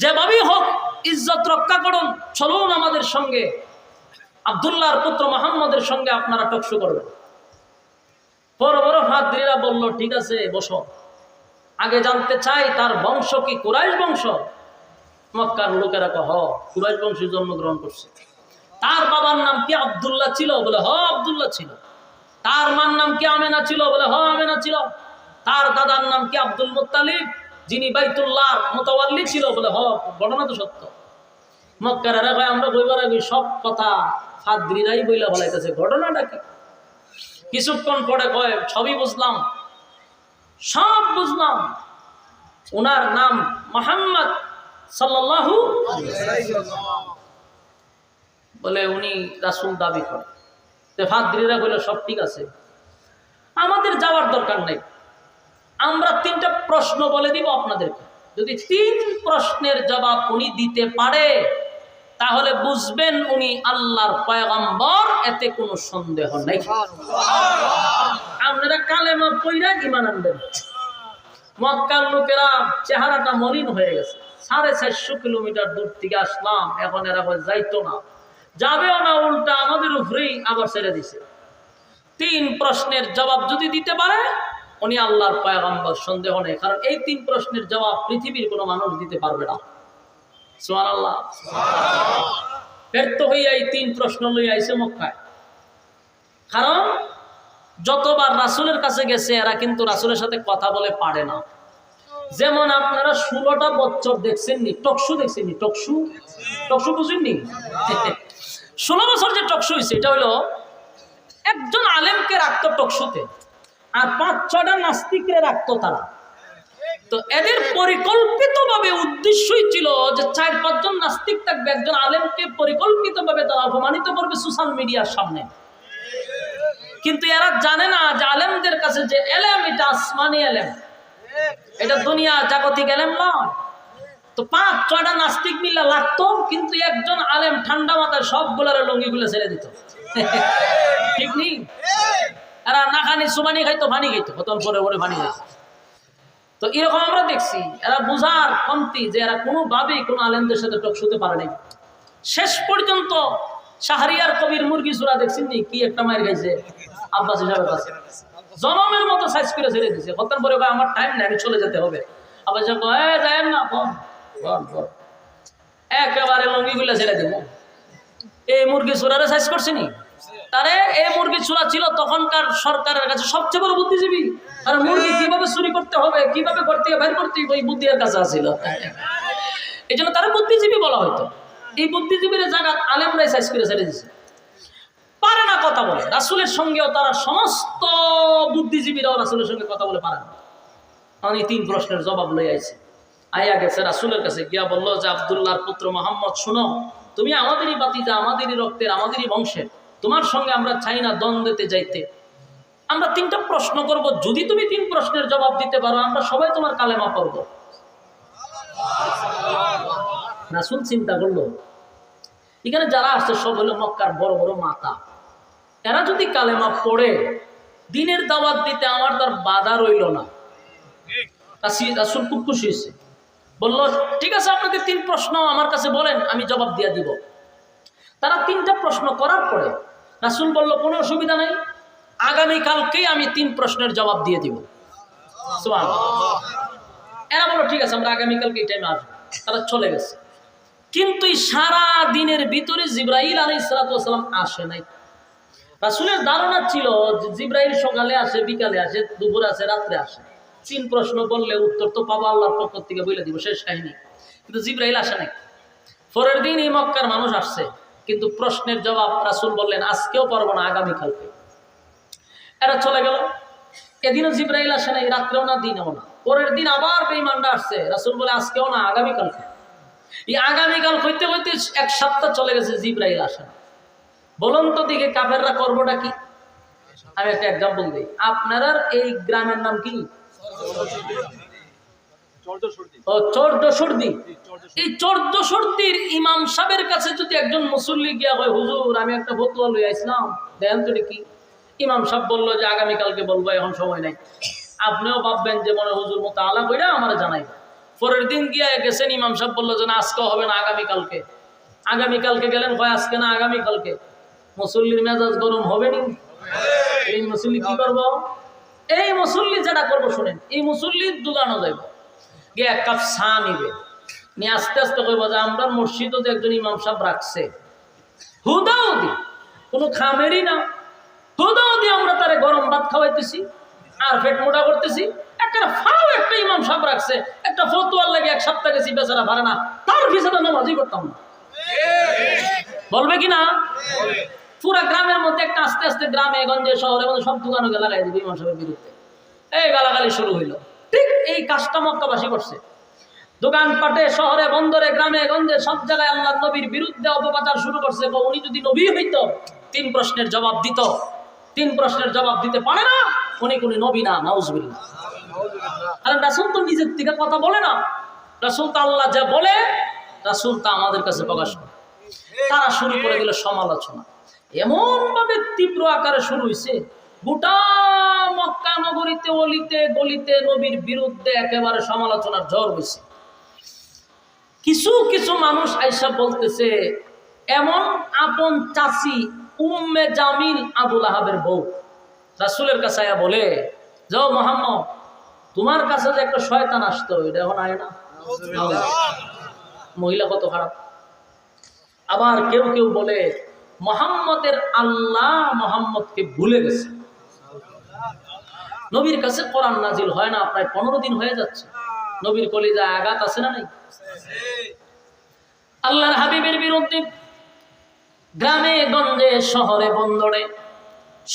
যেভাবেই হোক ইজ্জত রক্ষা করুন, চলুন আমাদের সঙ্গে আব্দুল্লাহর পুত্র মুহাম্মদের সঙ্গে আপনারা টকশো করবেন। বড় বড় ফাদরিরা বলল, ঠিক আছে বসো, আগে জানতে চাই তার বংশ কি কুরাইশ বংশ? মক্কার লোকেরা কহ কুরাইশ বংশে জন্মগ্রহণ করছে। তার বাবার নাম কি আব্দুল্লাহ ছিল? বলে হ আব্দুল্লাহ ছিল। তার মার নাম কি আমেনা ছিল? বলে হ আমেনা ছিল। তার দাদার নাম কি আব্দুল মুত্তালিব, যিনি বাইতুল্লাহ মুতাওয়াল্লি ছিল? বলে হ, ঘটনা তো সত্য। মক্কারেরা কয় আমরা বইবার আগে সব কথা ফাদরিরাই বইলা বলাইতেছে, ঘটনাটা কি? কিছুক্ষণ পরে কয় সবই বুঝলাম, সব বুঝলাম। ওনার নাম মুহাম্মদ সাল্লাল্লাহু আলাইহি ওয়াসাল্লাম, বলে উনি রাসূল দাবি করে। তো ফাদরিরা বলে সব ঠিক আছে, আমাদের যাওয়ার দরকার নাই, আমরা তিনটা প্রশ্ন বলে দিব আপনাদেরকে, যদি তিন প্রশ্নের জবাব উনি দিতে পারে তাহলে বুঝবেন উনি আল্লাহর পয়গম্বর, এতে কোনো সন্দেহ নেই। আপনারা কালেমা পড়া ঈমান আনবেন। মক্কার লোকেরা চেহারাটা মলিন হয়ে গেছে, 450 কিলোমিটার দূর থেকে আসলাম, এখন এরা যাইতো না, যাবেও না, উল্টা আমাদের উপরেই আবার ছেড়ে দিছে। তিন প্রশ্নের জবাব যদি দিতে পারে উনি আল্লাহর পয়গম্বর, সন্দেহ নেই। কারণ এই তিন প্রশ্নের জবাব পৃথিবীর কোনো মানুষ দিতে পারবে না। সুবহানাল্লাহ। ব্যর্থ হইয়া এই তিন প্রশ্ন লইয়া আইছে মক্কায়। কারণ যতবার রাসূলের কাছে গেছে এরা কিন্তু রাসূলের সাথে কথা বলে পারে না। যেমন আপনারা 16টা বছর দেখছেননি, টকশু দেখছেননি, টকশু টকশু বুঝেননি? 16 বছর যে টকশু হয়েছে, এটা হলো একজন আলেমকে রাখতো টকশুতে, আর 5-6টা নাস্তিককে রাখতো তারা। তো এদের পরিকল্পিতভাবে উদ্দেশ্যই ছিল যে 4-5 জন নাস্তিক থাকবে, একজন আলেমকে পরিকল্পিতভাবে তারা অপমানিত করবে সোশ্যাল মিডিয়ার সামনে। কিন্তু এরা জানে না যে আলেমদের কাছে যে এলেম, এটা আসমানি এলেম, এটা দুনিয়া জাগতিক এলেম নয়। তো 5-6টা নাস্তিক মিলে লাগতো, কিন্তু একজন আলেম ঠান্ডা মাথায় সবগুলার লঙ্গিগুলো ছেড়ে দিত। ঠিক নেই? এরা না খানি সুবানি খাইতো, পানি খাইতো, কত পরে পরে পানি খাইতো। তো এরকম আমরা দেখছি, এরা বুঝার কমতি যে এরা কোনোভাবেই কোনো আলেমদের সাথে টকশুতে পারে নাই। শেষ পর্যন্ত শাহরিয়ার কবির মুরগি চূড়া দেখছেন নি, কি একটা মায়ের খাইছে আব্বাস হিসাবে কাছে, জনমের মতো সাইজ করে ছেড়ে দিছে। কত পরে আমার টাইম নেই, আমি চলে যেতে হবে। আব্বাস যায় না, একেবারে লঙ্গিগুলো ছেড়ে দিব। এই মুরগি চূড়ারে সাইজ করছি নি, তারে এই মুরগি চূড়া ছিল তখনকার সরকারের কাছে সবচেয়ে বড় বুদ্ধিজীবী। আর মুরগি কিভাবে চুরি করতে হবে, কিভাবে ঘর থেকে বের করতে হবে, ওই বুদ্ধি এর কাছে ছিল। এই জন্য তারা বুদ্ধিজীবী বলা হয়তো। এই বুদ্ধিজীবীর জায়গা আলেমরাই সাইজ করে ছেড়ে দিছে, পারে না কথা বলে। রাসূলের সঙ্গেও তারা সমস্ত বুদ্ধিজীবীরাও রাসূলের সঙ্গে কথা বলে পারে না। আমি তিন প্রশ্নের জবাব লই আইছি। আয়া গেছে রাসূলের কাছে, গিয়া বললো যে আব্দুল্লাহর পুত্র মুহাম্মদ, শুনো, তুমি আমাদেরই বাতিজা, আমাদেরই রক্তের, আমাদেরই বংশের, তোমার সঙ্গে আমরা চাই না দ্বন্দ্বেতে যাইতে। আমরা তিনটা প্রশ্ন করব, যদি তুমি তিন প্রশ্নের জবাব দিতে পারো আমরা সবাই তোমার কালেমা পড়ব। রাসূল চিন্তা করলো, এখানে যারা আসছে সব হলো মক্কার বড় বড় মাতা, এরা যদি কালেমা পড়ে দিনের দাওয়াত দিতে আমার তার বাধা রইল না। রাসূল খুব খুশি হয়েছে, বললো ঠিক আছে, আপনাদের তিন প্রশ্ন আমার কাছে বলেন, আমি জবাব দিয়ে দিব। তারা তিনটা প্রশ্ন করার পরে রাসূল বলল, কোনো অসুবিধা নাই, আগামীকালকেই আমি তিন প্রশ্নের জবাব দিয়ে দিব। সুবহানাল্লাহ। এরা বলল ঠিক আছে, আমরা আগামীকালকে এই টাইমে আসবো। তারা চলে গেছে। কিন্তু এই সারা দিনের ভিতরে জিবরাইল আলাইহিস সালাতু ওয়াস সালাম আসে নাই। রাসূলের ধারণা ছিল যে জিবরাইল সকালে আসে, বিকালে আসে, দুপুরে আসে, রাত্রে আসে। তিন প্রশ্ন বললে উত্তর তো পাবো আল্লাহর পক্ষ থেকে, বলে দিব, শেষ কাহিনী। কিন্তু জিবরাইল আসে নাই। পরের দিন এই মক্কার মানুষ আসছে, কিন্তু প্রশ্নের জবাব রাসূল বললেন আজকেও পারবো না, আগামীকালকে। এরা চলে গেল। এদিনও জিবরাইল আসে নাই, রাত্রেও না, দিনেও না। পরের দিন আবার বেঈমানরা আসছে, রাসূল বলে আজকেও না, আগামীকালকে। এই আগামীকাল হইতে হইতে 1 সপ্তাহ চলে গেছে, জিবরাইল আসে না। বলুন তো দিকে কাফেররা করবোটা কি? আমি একটা এক্সাম্পল দিই। আপনার এই গ্রামের নাম কি? চরদশর্দি। এই চরদশর্দির ইমাম সাহেবের কাছে যদি একজন মুসল্লি গিয়া হয়, হুজুর আমি একটা ফতোয়া লই আইছিলাম, দেখেন তো কি। ইমাম সাহেব বললো যে আগামীকালকে বলবো, এখন সময় নাই। আপনিও ভাববেন যে মনে হুজুর মতো আলা কইরা আমার জানাই। পরের দিন গিয়ে গেছেন, ইমাম সাহেব বললো যে না আজকে হবে না, আগামীকালকে। আগামীকালকে গেলেন, কয় আজকে না আগামীকালকে। মুসল্লির মেজাজ গরম হবে নি? এই মুসল্লি কি করবো? এই মুসল্লি যেটা করবো শুনেন, এই মুসল্লির দোকানও যাইব, গিয়ে এক কাপ চা নিবে, নিয়ে আস্তে আস্তে কইব যে আমরা মসজিদও যে একজন ইমাম সাহেব রাখছে, হুদাহুদি কোনো খামেরই না, হুদাহুদি আমরা তারে গরম ভাত খাওয়াইতেছি আর পেট মোটা করতেছি। একটা ফাও একটা ইমাম সাহেব রাখছে, একটা ফতোয়ার লাগে এক সপ্তাহ গেছি বেচারা ভাড়া না, তার পিছনে নামাজই করতাম না। বলবে কি না? পুরা গ্রামের মধ্যে একটা আস্তে আস্তে গ্রামে গঞ্জে শহরে মধ্যে সব দোকানকে লাগাই দিবে ইমাম সাহেবের বিরুদ্ধে। এই গালাগালি শুরু হইল। ঠিক এই কাজটা মক্কাবাসী করছে। দোকানপাটে শহরে বন্দরে গ্রামে গঞ্জে সব জায়গায় আল্লাহ নবীর বিরুদ্ধে অপপ্রচার শুরু করছে। উনি যদি নবী হইতো 3 প্রশ্নের জবাব দিত, 3 প্রশ্নের জবাব দিতে পারে না, উনি কোন নবী না। নাউজুবিল্লাহ। কারণ রাসূল তো নিজের থেকে কথা বলে না, রাসূল তো আল্লাহ যা বলে রাসূল তা আমাদের কাছে প্রকাশ করে। তারা শুরু করে দিল সমালোচনা, এমন ভাবে তীব্র আকারে শুরু হয়েছে, গোটা মক্কা নগরীতে অলিতে গলিতে নবীর বিরুদ্ধে একেবারে সমালোচনার ঝড় হয়েছে। কিছু কিছু মানুষ আইসা বলতেছে, এমন আপন চাচি উম্মে জামিল আবুল আহাবের বউ রাসূলের কাছে আয়া বলে, যাও মুহাম্মদ, তোমার কাছে যে একটা শয়তান আসতো, এটা এখন আয় না। মহিলা কত খারাপ। আবার কেউ কেউ বলে মুহাম্মদের আল্লাহ মুহাম্মদকে ভুলে গেছে। নবীর কাছে কোরআন নাজিল হয় না, প্রায় 15 দিন হয়ে যাচ্ছে। নবীর কলিজায় আঘাত আছে না নাই? আল্লাহর হাবিবের বিরুদ্ধে গ্রামে গঞ্জে শহরে বন্দরে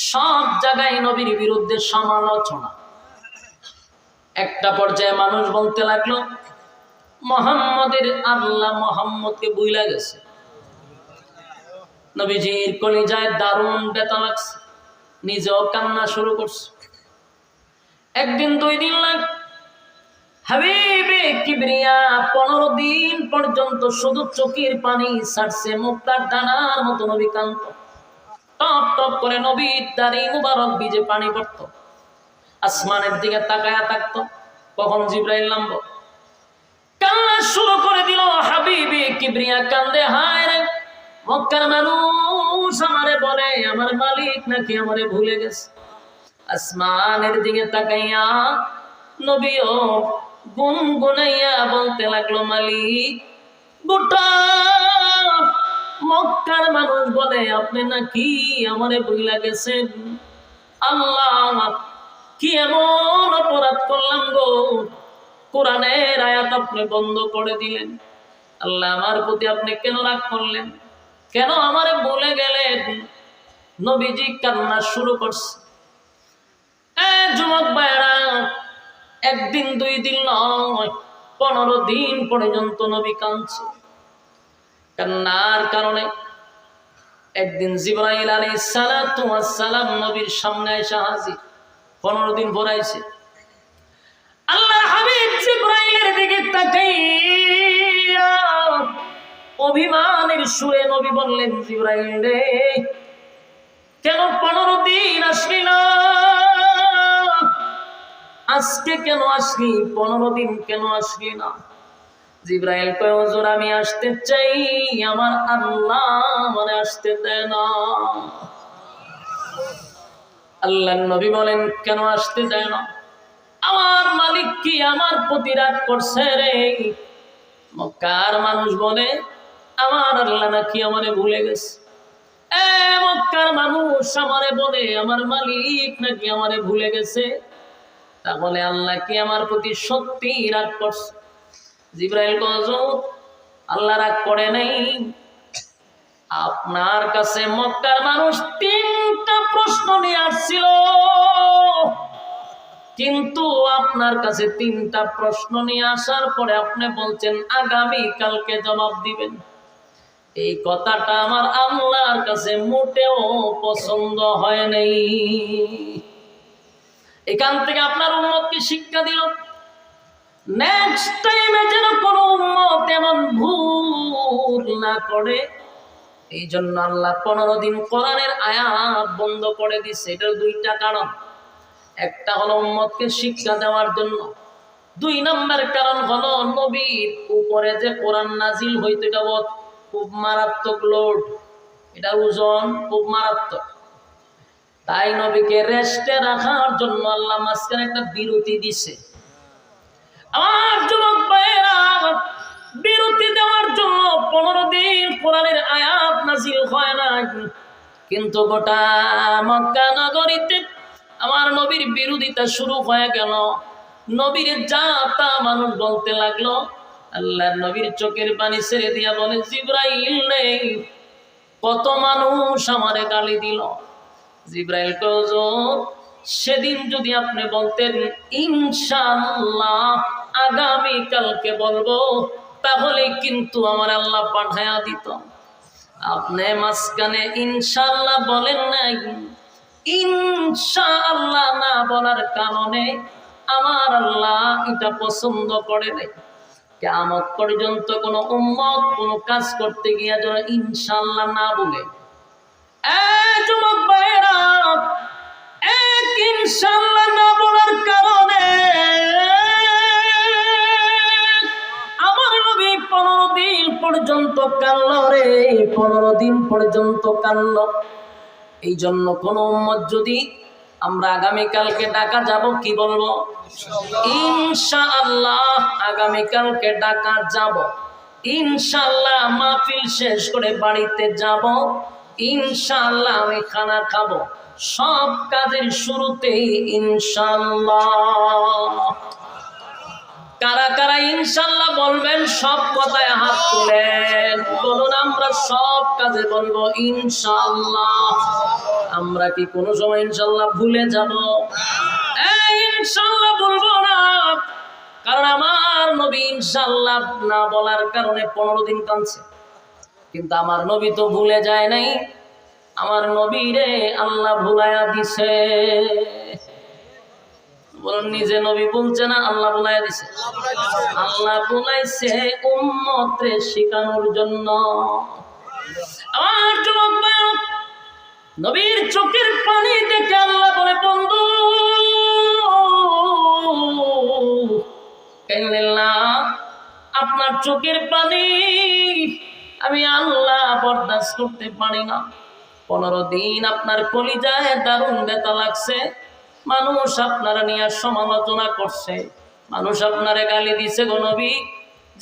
সব জায়গায় নবীর বিরুদ্ধে সমালোচনা। একটা পর্যায়ে মানুষ বলতে লাগলো, মুহাম্মদের আল্লাহ মুহাম্মদকে ভুলে গেছে। নবীজির কলিজায় দারুণ ব্যথা লাগছে, নিজেও কান্না শুরু করছে। একদিন 2 দিন লাগ, হাবিবে কিবরিয়া 15 দিন পর্যন্ত শুধু চোখের পানি ছাড়ছে, মুক্তার দানার মতো নবী কান্ত। টপ টপ করে নবীর দাড়ি মুবারক ভিজে পানি পড়ত। আসমানের দিকে তাকায়া থাকতো, কখন জিবরাইল নামবো। কান্না শুরু করে দিল হাবিবে কিবরিয়া, কান্দে, হায় রে মক্কার মানুষ আমারে বলে আমার মালিক নাকি আমারে ভুলে গেছে। আসমানের দিকে তাকাইয়া নবীও গুনগুনাইয়া বলতে লাগলো, মালিক, গোটা মক্কার মানুষ বলে আপনি নাকি আমারে ভুলে গেছেন। আল্লাহ, কি এমন অপরাধ করলাম গো, কোরআনের আয়াত আপনি বন্ধ করে দিলেন। আল্লাহ, আমার প্রতি আপনি কেন রাগ করলেন, কেন আমারে ভুলে গেলেন? নবীজি কান্না শুরু করছে। যুবক ভাইরা, 1 দিন 2 দিন নয়, 15 দিন পর্যন্ত নবী কাঁদছে। কান্নার কারণে একদিন জিবরাইল আলাইহিস সালাতু ওয়াস সালাম নবীর সামনে এসে হাজির। 15 দিন পরাইছে। আল্লাহর হাবিব জিবরাইলের দিকে তাকাইয়া অভিমানের সুরে নবী বললেন, জিবরাইল রে, কেন 15 দিন আসলি না? আজকে কেন আসলি? 15 দিন কেন আসলি না? জিবরাইল কয়, হুজুর আমি আসতে চাই, আমার আল্লাহ আমারে আসতে দেয় না। আল্লাহর নবী বলেন, কেন আসতে দেয় না? আমার মালিক কি আমার প্রতি রাগ করছে রে? মক্কার মানুষ বলে আমার আল্লাহ নাকি আমারে ভুলে গেছে। মক্কার মানুষ আমারে বলে আমার মালিক নাকি আমারে ভুলে গেছে। তাহলে আল্লাহ কি আমার প্রতি সত্যি রাগ করছে? জিবরাইল কয়, আল্লাহ রাগ করে নাই। আপনার কাছে মক্কার মানুষ 3টা প্রশ্ন নিয়ে আসছিল, কিন্তু আপনার কাছে 3টা প্রশ্ন নিয়ে আসার পরে আপনি বলছেন আগামী কালকে জবাব দিবেন। এই কথাটা আমার আল্লাহর কাছে মোটেও পছন্দ হয় নাই। এখান থেকে আপনার উম্মতকে শিক্ষা দিল, নেক্সট টাইমে যেন কোনো উম্মত এমন ভুল না করে। এই জন্য আল্লাহ 15 দিন কোরআনের আয়াত বন্ধ করে দিচ্ছে। এটার 2টা কারণ। একটা হলো উম্মতকে শিক্ষা দেওয়ার জন্য, দুই নম্বর কারণ হলো নবীর উপরে যে কোরআন নাজিল হইতো এটা খুব মারাত্মক লোড, এটা ওজন খুব মারাত্মক। তাই নবীকে রেস্টে রাখার জন্য আল্লাহ মাঝখানে একটা বিরতি দিছে। আমার যুবক ভাইয়েরা, বিরতি দেওয়ার জন্য 15 দিন কোরআনের আয়াত নাজিল হয় না, কিন্তু গোটা মক্কা নগরীতে আমার নবীর বিরোধিতা শুরু হয়ে গেল। নবীর যা তা মানুষ বলতে লাগলো। আল্লাহর নবীর চোখের পানি ছেড়ে দিয়া বলে, জিবরাইল নেই, কত মানুষ আমারে গালি দিল। জিবরাইল কয়, সেদিন যদি আপনি বলতেন ইনশাআল্লাহ আগামী কালকে বলবো, তাহলে কিন্তু আমার আল্লাহ পাঠায়া দিত। আপনি মাঝখানে ইনশাআল্লাহ বলেন নাই, ইনশাআল্লাহ না বলার কারণে আমার আল্লাহ এটা পছন্দ করে নাই। কিয়ামত পর্যন্ত কোন উম্মত কোন কাজ করতে গিয়ে যেন ইনশাআল্লাহ না বলে। যুবক ভাইয়েরা, এক ইনশাআল্লাহ না বলার কারণে আমার নবী 15 দিন পর্যন্ত কাঁদল রে, 15 দিন পর্যন্ত কাঁদল। এই জন্য কোন উম্মত যদি আমরা আগামীকালকে ডাকা যাব, কি বলবো? ইনশাআল্লাহ আগামীকালকে ডাকা যাব, ইনশাআল্লাহ মাহফিল শেষ করে বাড়িতে যাব, ইনশাআল্লাহ আমি খানা খাবো। সব কাজের শুরুতেই ইনশাআল্লাহ। কারা কারা ইনশাআল্লাহ বলবেন? সব কথায় হাত তুলেন, বলুন আমরা সব কাজে বলবো ইনশাআল্লাহ। আমরা কি কোনো সময় ইনশাআল্লাহ ভুলে যাব? ইনশাআল্লাহ বলবো না, কারণ আমার নবী ইনশাআল্লাহ না বলার কারণে 15 দিন কাঁদছে। কিন্তু আমার নবী তো ভুলে যায় নাই, আমার নবীরে আল্লাহ ভুলাইয়া দিছে। বলুন, নিজে নবী বলছে না, আল্লাহ ভুলাইয়া দিছে। আল্লাহ ভুলাইছে উম্মতরে শিখানোর জন্য। আমার যুবক ভাই, নবীর চোখের পানি দেখে আল্লাহ বলে, বন্ধু আপনার চোখের পানি আমি আল্লাহ বরদাস্ত করতে পারি না। 15 দিন আপনার কলিজায় দারুণ ব্যথা লাগছে। মানুষ আপনারা নিয়ে সমালোচনা করছে, মানুষ আপনারে গালি দিছে। গো নবী,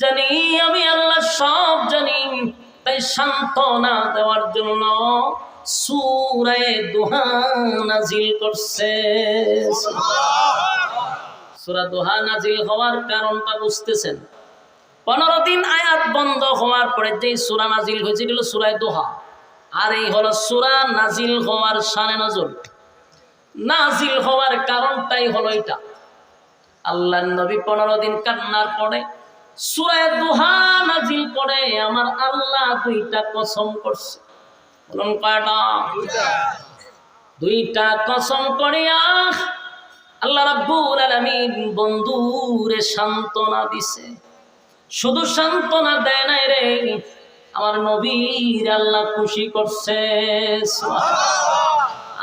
জানি আমি আল্লাহ সব জানি, তাই সান্ত্বনা দেওয়ার জন্য সূরা দুহা নাজিল করছে। সূরা দুহা নাজিল হওয়ার কারণটা বুঝতেছেন? 15 দিন আয়াত বন্ধ হওয়ার পরে যে সূরা নাজিল হয়েছিল সূরা দুহা, আর এই হলো সূরা নাজিল হওয়ার শানে নজুল। নাজিল হওয়ার কারণটাই হলো এটা। আল্লাহর নবী 15 দিন কান্নার পরে সূরা দুহা নাজিল করে আমার আল্লাহ 2টা কসম করছে। বলুন কয়টা? 2টা কসম করিয়া আল্লাহ রাব্বুল আলামিন বন্ধুরে সান্ত্বনা দিছে। শুধু সান্ত্বনা দেয় নাই রে, আমার নবীর আল্লাহ খুশি করছে।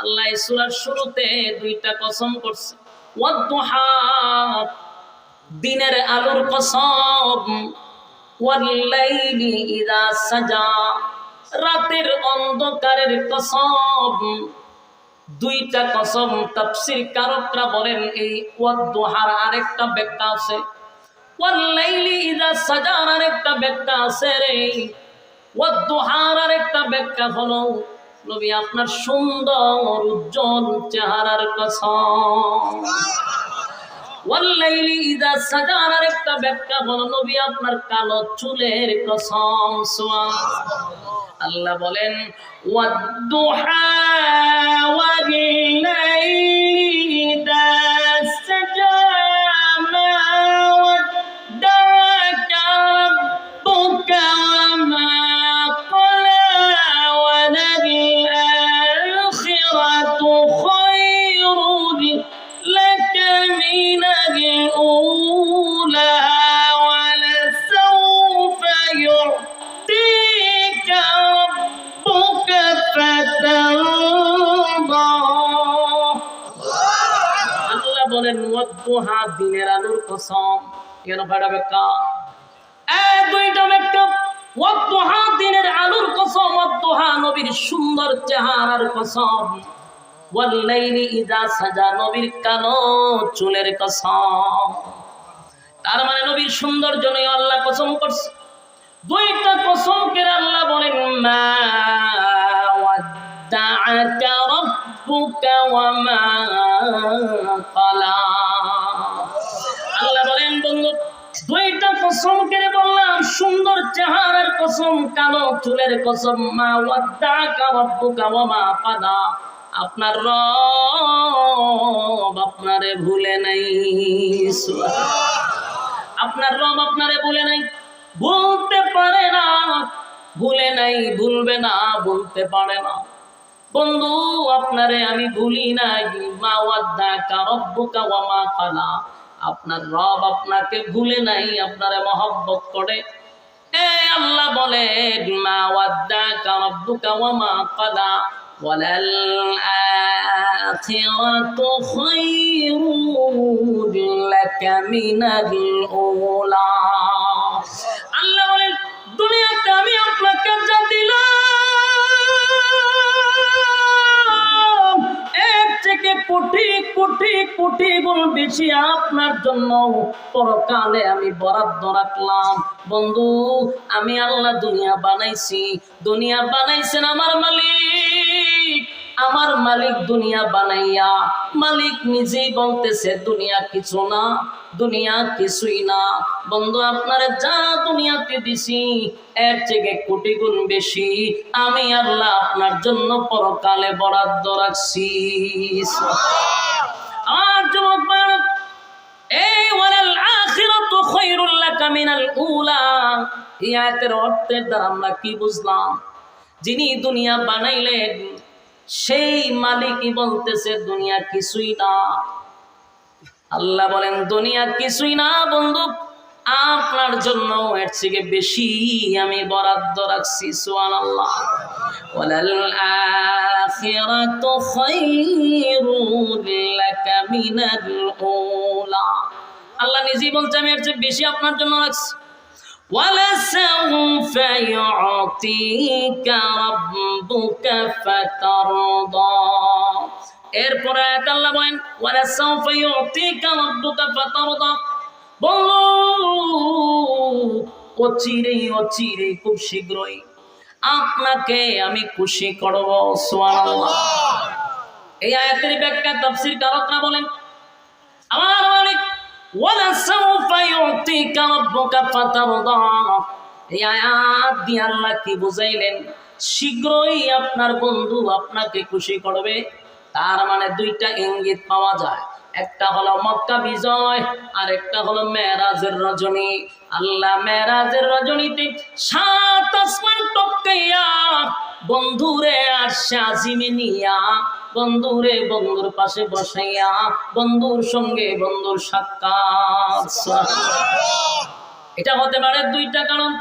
আল্লাহ সূরার শুরুতে 2টা কসম করছে। ওয়াদ-দুহা, দিনের আলোর কসম, ওয়াল-লাইলি ইযা সাজা, রাতের অন্ধকারের কসম। 2টা কসম। তাফসীর কারকরা বলেন এই ওয়াদ-দুহার আরেকটা ব্যাখ্যা আছে, ওয়াল-লাইলি ইযা সাজা আরেকটা ব্যাখ্যা আছে রে। ওয়াদ-দুহার আরেকটা ব্যাখ্যা হলো নবী আপনার সুন্দর উজ্জ্বল চেহারার কসম। ওয়াল-লাইলি ইযা সাজা আরেকটা ব্যাখ্যা হলো নবী আপনার কালো চুলের কসম। সুবহানাল্লাহ। আল্লাহ বলেন ওয়াদ-দুহা ওয়াল-লাইলি ইযা সাজা মা ওয়াদ্দা'কা রাব্বুকা ওয়া মা ক্বালা ওয়ালাল-আখিরাতু খায়রুন লাকা মিনাল উলা ওয়ালাসাওফা ইউ'তিকা রাব্বুকা ফাতারদা। আল্লাহ বলেন ওয়াদ-দুহা দিনের আলোর কসম। কেন কয়টা ব্যাখ্যা? এই দুইটা ব্যাখ্যা। ওয়াদ-দুহা দিনের আলোর কসম, ওয়াদ-দুহা নবীর সুন্দর চেহারার কসম, ওয়াল লাইলি ইযা সাজা নবীর কালো চুলের কসম। তার মানে নবীর সৌন্দর্য নিয়ে আল্লাহ কসম করছে। দুইটা কসম করে আল্লাহ বলেন মা ওয়াদ্দাআকা রাব্বুকা ওয়া মা ক্বালা। আল্লাহ বলেন বন্ধু দুইটা কসম করে বললাম, সুন্দর চেহারার কসম, কালো চুলের কসম। মা ওয়াদ্দাআকা রাব্বুকা ওয়া মা ক্বালা। আপনার রব আপনারে ভুলে নাই। আপনার রব আপনারে ভুলে নাই, বলতে পারে না, ভুলে নাই, ভুলবে না, বলতে পারে না। বন্ধু আপনারে আমি ভুলি নাই। মা ওয়াদ্দাকা রাব্বুকা ওয়া মা ক্বালা। আপনার রব আপনাকে ভুলে নাই, আপনারে মহব্বত করে। এ আল্লাহ বলেন মা ওয়াদ্দাকা রাব্বুকা ওয়া মা ক্বালা ওয়ালাল আখিরাতু খায়রুন লাকা মিনাল উলা। আল্লাহ বলেন দুনিয়াতে আমি আপনাকে যা দিলাম এর থেকে কোটি কোটি কোটি গুণ বেশি আপনার জন্য পরকালে আমি বরাদ্দ রাখলাম। বন্ধু আমি আল্লাহ দুনিয়া বানাইছি, দুনিয়া বানাইছেন আমার মালিক। আমার মালিক দুনিয়া বানাইয়া মালিক নিজেই বলতেছে দুনিয়া কিছু না, দুনিয়া কিছুই না। বন্ধু আপনারে যা দুনিয়াতে দিছি এর থেকে কোটি গুণ বেশি আমি আল্লাহ আপনার জন্য পরকালে বরাদ্দ রাখছি। আমার যুবক এই ওয়ালাল আখিরাতু খায়রুল লাকা মিনাল উলা, এই আয়াতের অর্থের দ্বারা আমরা কি বুঝলাম? যিনি দুনিয়া বানাইলেন সেই মালিকই বলতেছে দুনিয়া কিছুই না। আল্লাহ বলেন দুনিয়া কিছুই না বন্ধু, আপনার জন্য এর থেকে বেশি আমি বরাদ্দ রাখছি। সুবহানাল্লাহ। ওয়ালাল আখিরাতু খায়রুল লাকা মিনাল উলা। আল্লাহ নিজেই বলছে আমি এর চেয়ে বেশি আপনার জন্য রাখছি। وَلَسَوْفَ يُعْطِيكَ رَبُّكَ فَتَرْضَى। এরপরে আল্লাহ বলেন وَلَسَوْفَ يُعْطِيكَ رَبُّكَ فَتَرْضَى। বলো অচিরেই অচিরেই খুব শীঘ্রই আপনাকে আমি খুশি করব। সুবহানাল্লাহ। এই আয়াতের ব্যাখ্যা তাফসীর কারকরা বলেন আমার মালিক ওয়ালাসাউফা ইউতিকা রাব্বুকা ফাতারদা, এই আয়াত দিয়ে আল্লাহ কি বুঝাইলেন? শীঘ্রই আপনার বন্ধু আপনাকে খুশি করবে। তার মানে দুইটা ইঙ্গিত পাওয়া যায়, একটা হলো মক্কা বিজয় আর একটা হলো মেরাজের রজনী। আল্লাহ মেরাজের রজনীতে সাত আসমান টপকাইয়া বন্ধুরে আরশে আজিমে নিয়া বন্ধুরে বন্ধুর পাশে বসাইয়া বন্ধুর সঙ্গে বন্ধুর সাক্ষাৎ। এটা হতে পারে দুইটা কারণ।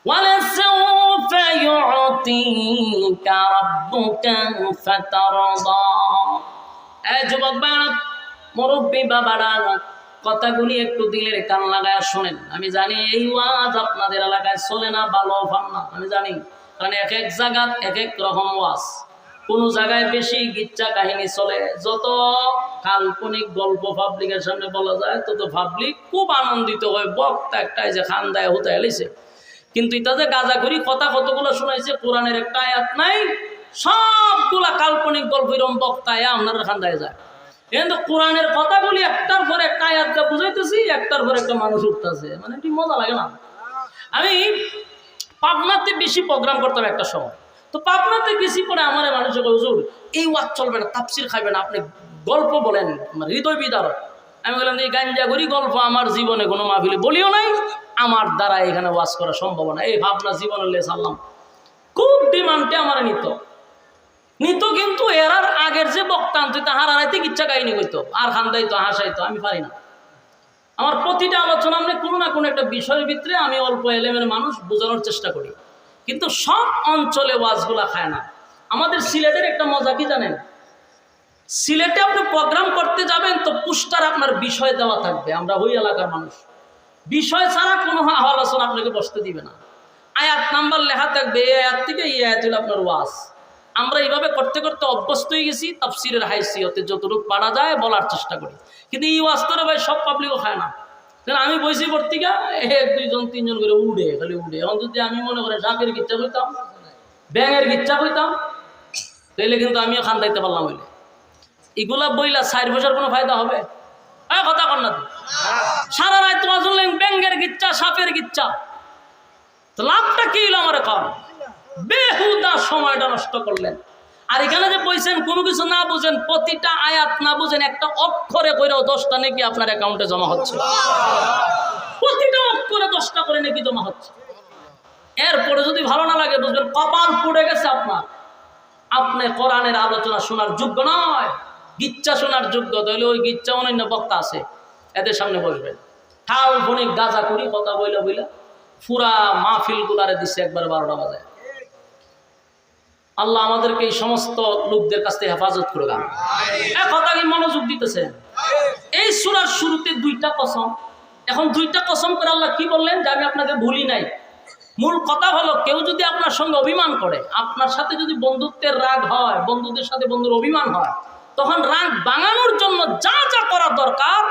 ওয়ালাসাউফা ইউতিকা রাব্বুকা ফাতারদা। এই যুবক বাবা, মুরব্বী বাবারা, কথাগুলি একটু দিলের কান লাগায় শোনেন। আমি জানি এই ওয়াজ আপনাদের এলাকায় চলে না, ভালো পান না, আমি জানি, কারণ এক এক জায়গায় এক এক রকম ওয়াজ। কোন জায়গায় বেশি গিচ্ছা কাহিনী চলে, যত কাল্পনিক গল্প পাবলিকের সামনে বলা যায় তত পাবলিক খুব আনন্দিত হয়। বক্তা একটাই যে খান দায় হতে এলিছে, কিন্তু এটা যে গাজা করি কথা কতগুলো শোনাইছে, কোরআনের একটা আয়াত নাই, সবগুলা কাল্পনিক গল্প এরকম বক্তায় আপনার খান দায় যায়। কিন্তু কোরআনের কথাগুলি একটার পর একটা আয়াতটা বুঝাইতেছি, একটার পর একটা মানুষ উঠতেছে, মানে কি মজা লাগে না? আমি পাবনাতে বেশি প্রোগ্রাম করতাম একটা সময়, তো পাবনাতে গেছি পরে আমার মানুষের হুজুর এই ওয়াজ চলবে না, তাফসির খাইবে না, আপনি গল্প বলেন, হৃদয় বিদারক। আমি বললাম এই গাঞ্জা করি গল্প আমার জীবনে কোনো মাহফিলে বলিও নাই, আমার দ্বারা এখানে ওয়াজ করা সম্ভব না। এই ভাবনা জীবনে সারলাম, খুব ডিমান্ডে আমার নিত, কিন্তু এরার আগের যে বক্তা আনতো তাহার আড়াইতে ইচ্ছা কাহিনী করতো আর খান্দাইতো হাসাইতো, আমি পারি না। আমার প্রতিটা আলোচনা আমরা কোনো না কোনো একটা বিষয়ের ভিতরে আমি অল্প এলেমের মানুষ বোঝানোর চেষ্টা করি, কিন্তু সব অঞ্চলে ওয়াজগুলা খায় না। আমাদের সিলেটের একটা মজা কি জানেন? সিলেটে আপনি প্রোগ্রাম করতে যাবেন তো পোস্টার আপনার বিষয় দেওয়া থাকবে, আমরা ওই এলাকার মানুষ, বিষয় ছাড়া কোনো আলোচনা আপনাকে বসতে দিবে না। আয়াত নাম্বার লেখা থাকবে, এই আয়াত থেকে এই আয়াত হলো আপনার ওয়াজ। আমরা এইভাবে করতে করতে অভ্যস্ত হয়ে গেছি, তাফসিরের হাইসিয়তে যতটুকু পারা যায় বলার চেষ্টা করি, কিন্তু এই ওয়াজ তো ভাই সব পাবলিকও খায় না। কারণ আমি বইছি পত্রিকা 1-2 জন 3 জন করে উড়ে, খালি উড়ে। এখন যদি আমি মনে করেন সাপের গিচ্ছা কইতাম, ব্যাঙের গিচ্ছা কইতাম, তাইলে কিন্তু আমিও খান দাইতে পারলাম। হইলে এগুলা বইলা 4 পয়সার কোনো ফায়দা হবে? কথা কর না, সারা রাত তোমার শুনলেন ব্যাঙের গিচ্ছা, সাপের গিচ্ছা, তো লাভটা কি হলো? আমার কম বেহুদা সময়টা নষ্ট করলেন। আর এখানে যে বলছেন কোনো কিছু না বুঝেন, প্রতিটা আয়াত না বুঝেন, একটা অক্ষরে কইরাও 10টা নাকি আপনার অ্যাকাউন্টে জমা হচ্ছে, প্রতিটা অক্ষরে 10টা করে নাকি জমা হচ্ছে। এরপরে যদি ভালো না লাগে বুঝবেন কপাল পুড়ে গেছে আপনার, আপনি কোরআনের আলোচনা শোনার যোগ্য নয়, গিচ্ছা শোনার যোগ্য। তাহলে ওই গিচ্ছা অন্যান্য বক্তা আছে, এদের সামনে বসবেন, ঠাল ফনিক গাঁজা করি কথা বইলা বইলা পুরা মাহফিল গুলারে দিচ্ছে একবার 12টা বাজে। আল্লাহ আমাদেরকে এই সমস্ত লোকদের কাছ থেকে হেফাজত করে দেন। কথা কি মনোযোগ দিতেছেন? এই সূরার শুরুতে 2টা কসম। এখন 2টা কসম করে আল্লাহ কি বললেন? যে আমি আপনাকে ভুলি নাই। মূল কথা হলো, কেউ যদি আপনার সঙ্গে অভিমান করে, আপনার সাথে যদি বন্ধুত্বের রাগ হয়, বন্ধুদের সাথে বন্ধুর অভিমান হয়, তখন রাগ ভাঙানোর জন্য যা যা করা দরকার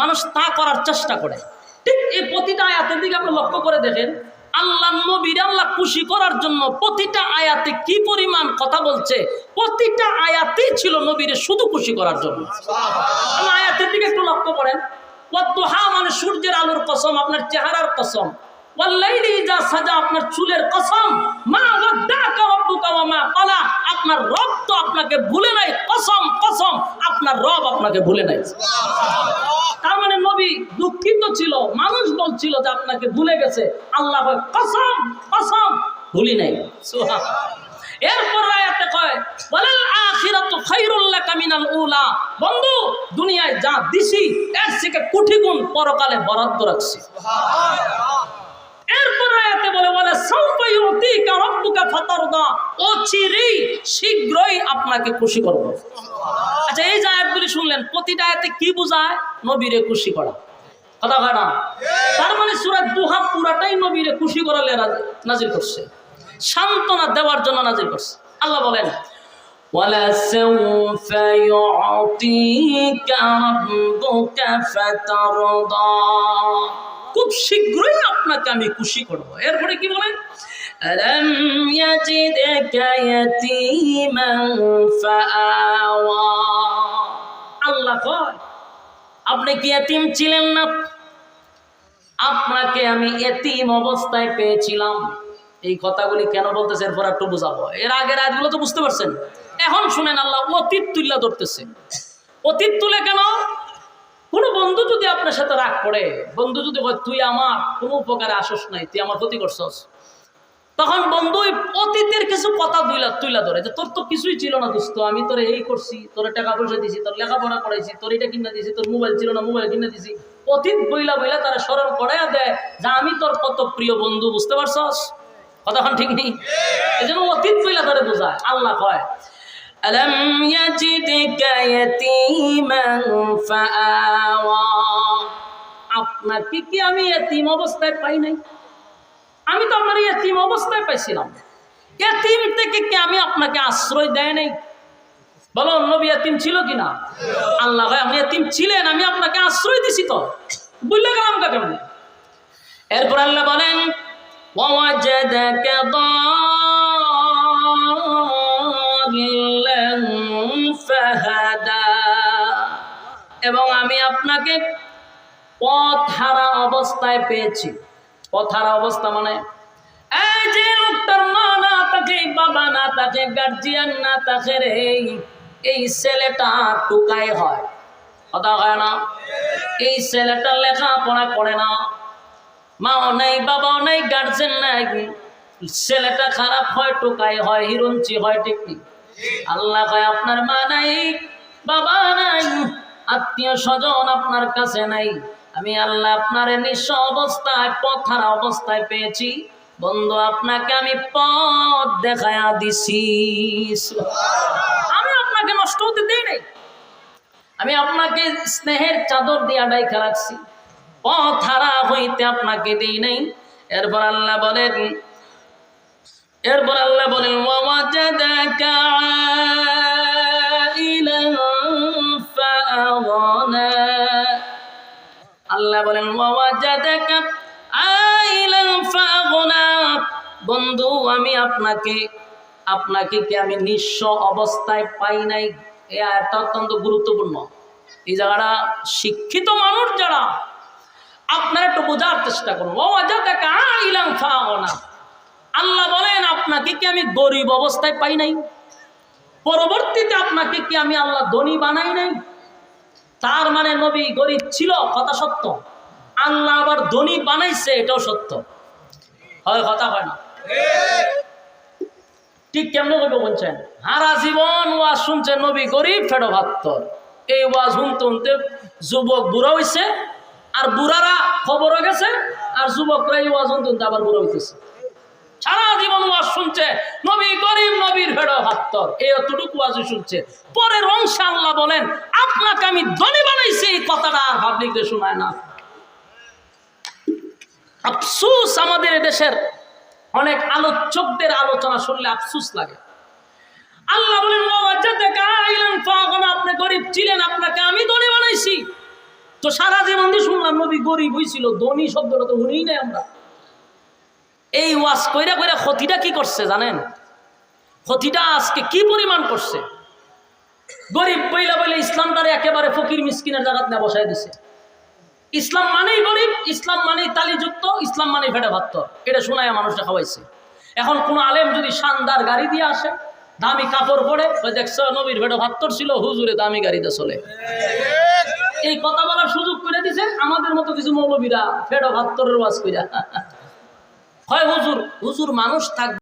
মানুষ তা করার চেষ্টা করে। ঠিক এই প্রতিটা আয়াতের দিকে আপনি লক্ষ্য করে দেখেন, আল্লাহ নবীর আল্লাহ খুশি করার জন্য প্রতিটা আয়াতে কি পরিমাণ কথা বলছে। প্রতিটা আয়াতেই ছিল নবীরে শুধু খুশি করার জন্য। আয়াতের দিকে একটু লক্ষ্য করেন, ওয়াদুহা মানে সূর্যের আলোর কসম, আপনার চেহারার কসম, ওয়াল্লাইলি ইযা সাজা আপনার চুলের কসম, মা ওয়াদ্দাকা রাব্বুকা ওয়া মা ক্বালা আপনার রব তো আপনাকে ভুলে নাই, কসম কসম আপনার রব আপনাকে ভুলে নাই। তার মানে নবী দুঃখিত ছিল, মানুষ বলছিল যে আপনাকে ভুলে গেছে, আল্লাহ কয় কসম কসম ভুলি নাই। সুবহানাল্লাহ। এরপর আয়াতে কয় ওয়ালাল আখিরাতু খায়রুল লাকা মিনাল উলা, বন্ধু দুনিয়ায় যা দিছি এর থেকে কোটি গুণ পরকালে বরাদ্দ রাখছি। সুবহানাল্লাহ। এরপর আয়াতে বলে ওয়ালা সাউফা ইউতিকা রাব্বুকা ফাতারদা, অচিরেই শীঘ্রই আপনাকে খুশি করব। আচ্ছা, এই যে আয়াতগুলি শুনলেন, প্রতিটা আয়াতে কি বোঝায়? নবীরে খুশি করা। কথা হয় না? তার মানে সূরা দুহা পুরাটাই নবীরে খুশি করালে নাজিল করছে, সান্ত্বনা দেওয়ার জন্য নাজিল করছে। আল্লাহ বলেন ওয়ালা সাউফা ইউতিকা রাব্বুকা ফাতারদা, খুব শীঘ্রই আপনাকে আমি খুশি করব। এরপরে কি বলেন? আলাম ইয়াজিদকা ইয়াতীমান ফাআওয়া, আল্লাহ কয় আপনি কি এতিম ছিলেন না? আপনাকে আমি এতিম অবস্থায় পেয়েছিলাম। এই কথাগুলি কেন বলতেছে এরপর একটু বুঝাবো। এর আগের আয়াতগুলো তো বুঝতে পারছেন। এখন শুনেন, আল্লাহ অতীত তুল্য ধরতেছে। অতীত তুলে কেন? কোনো বন্ধু যদি আপনার সাথে রাগ করে, বন্ধু যদি বলে তুই আমার কোনো উপকারে আসস নাই, তুই আমার ক্ষতি করছস, তখন বন্ধু অতীতের কিছু কথা তুইলা ধরে যে তোর তো কিছুই ছিল না দোস্ত, আমি তোরে এই করছি, তোর টাকা পয়সা দিছি, তোর লেখাপড়া করাইছি, তোর এটা কিনে দিছি, তোর মোবাইল ছিল না মোবাইল কিনে দিছি। অতীত বইলা বইলা তারা স্মরণ করাইয়া দেয় যে আমি তোর কত প্রিয় বন্ধু, বুঝতে পারছস? কথাখন ঠিক নেই। এই জন্য অতীত বইলা ধরে বোঝায়। আল্লাহ কয় আলাম ইয়াজিদকা ইয়াতীমান ফাআওয়া, আপনাকে কি আমি এতিম অবস্থায় পাই নাই? আমি তো আপনার এতিম অবস্থায় পাইছিলাম। এতিম থেকে কি আমি আপনাকে আশ্রয় দেয় নাই? বলো নবী এতিম ছিল কিনা? আল্লাহ ভাই আপনি এতিম ছিলেন, আমি আপনাকে আশ্রয় দিছি, তো বুঝলে গেলাম কেমন? এরপর আল্লাহ বলেন ওয়াজাদাকা দাল্লান ফাহাদা, এবং আমি আপনাকে পথ হারা অবস্থায় পেয়েছি। পথ হারা অবস্থা মানে এই যে লোকটার মা না থাকে, বাবা না থাকে, গার্জিয়ান না থাকে, রে এই ছেলেটা টুকাই হয়। কথা হয় না? এই ছেলেটা লেখাপড়া করে না, মাও নাই, বাবাও নাই, গার্জেন নাই, ছেলেটা খারাপ হয়, টোকাই হয়, হিরঞ্চি হয়, ঠিক নেই? আল্লাহ কয় আপনার মা নাই, বাবা নাই, আত্মীয় স্বজন আপনার কাছে নাই, আমি আল্লাহ আপনার নিঃস্ব অবস্থায় পথহারা অবস্থায় পেয়েছি। বন্ধু আপনাকে আমি পথ দেখায়া দিছি, আমি আপনাকে নষ্ট হতে দেই নাই। আমি আপনাকে স্নেহের চাদর দিয়া ডাইকা রাখছি, পথ হারা হইতে আপনাকে দেই নাই। এরপর আল্লাহ বলেন ওয়াওয়াজাদাকা আইলান ফাআগনা। আল্লাহ বলেন ওয়াওয়াজাদাকা আইলান ফাআগনা। বন্ধু, আমি আপনাকে কি আমি নিঃস্ব অবস্থায় পাই নাই? এই আয়াতটা অত্যন্ত গুরুত্বপূর্ণ। এই জায়গাটা শিক্ষিত মানুষ যারা, আপনারা একটু বোঝার চেষ্টা করুন। ওয়াওয়াজাদাকা আইলান ফাআগনা, আল্লাহ বলেন আপনাকে কি আমি গরিব অবস্থায় পাই নাই? পরবর্তীতে আপনাকে কি আমি আল্লাহ ধনী বানাই নাই? তার মানে নবী গরিব ছিল, কথা সত্য। আল্লাহ আবার ধনী বানাইছে, এটাও সত্য। হয় কথা হয় না? ঠিক কেমনে করবো বলছেন? হারা জীবন ওয়াজ শুনছেন নবী গরিব ফেডো ভাত্তর। এই ওয়াজ শুনতে শুনতে যুবক বুড়া হইছে, আর বুড়ারা খবর গেছে, আর যুবকরা এই ওয়াজ শুনতে শুনতে আবার বুড়া হইতেছে। সারা জীবন ওয়াজ শুনছে নবী গরিব, নবীর ফেডো ভাত্তর, এই অতটুকু ওয়াজ শুনছে। পরের অংশে আল্লাহ বলেন আপনাকে আমি ধনী বানাইছি। এই কথাটা আর পাবলিকদের শোনায় না। আফসুস, আমাদের দেশের অনেক আলোচকদের আলোচনা শুনলে আফসুস লাগে। আল্লাহ বলেন ওয়াওয়াজাদাকা আইলান ফাআগনা, আপনি গরিব ছিলেন, আপনাকে আমি ধনী বানাইছি। তো সারা জীবন দিয়ে শুনলাম নবী গরিব হইছিল, ধনী শব্দটা তো শুনিই নাই আমরা। এই ওয়াজ কইরা কইরা ক্ষতিটা কি করছে জানেন? ক্ষতিটা আজকে কি পরিমাণ করছে? গরিব বইলা বইলে ইসলামটারে একেবারে ফকির মিসকিনের জায়গাত না বসায় দিছে। ইসলাম মানেই গরিব, ইসলাম মানেই তালিযুক্ত, ইসলাম মানেই ফেটে ভাত্তর, এটা শোনায় মানুষটা খাওয়াইছে। এখন কোন আলেম যদি শানদার গাড়ি দিয়ে আসে, দামি কাপড় পরে, ওই দেখছো নবীর ফেটে ভাত্তর ছিল, হুজুরে দামি গাড়িতে চলে, এই কথা বলার সুযোগ করে দিছে আমাদের মতো কিছু মৌলবীরা ফেটে ভাত্তরের ওয়াজ কইরা। হয় হুজুর মানুষ থাকবে।